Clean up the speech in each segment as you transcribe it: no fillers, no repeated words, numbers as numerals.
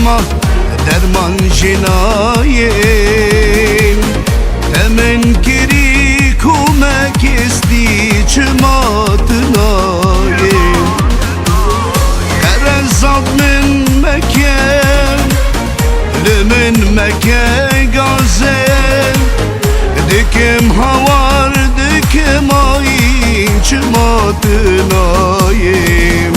ما درمان جنایم تمن کری کمک استی چمات نایم قرزاد من مکن لمن مکن گازم دکم هوار دکم آین چمات نایم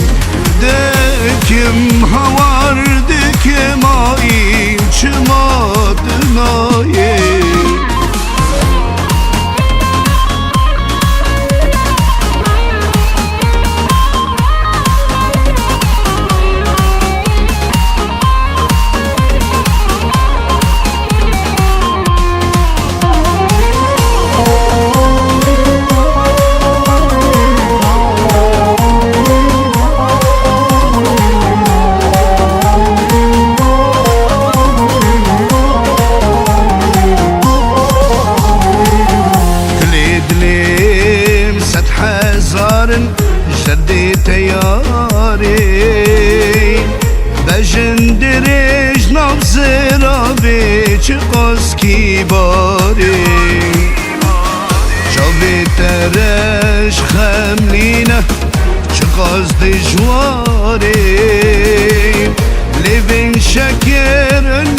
دکم هوار دکم آین چمات نایم جردي تياري بجندريج نبز رابي چقاس كباري جابي ترش خملينه چقاس دجواري لبن شكرن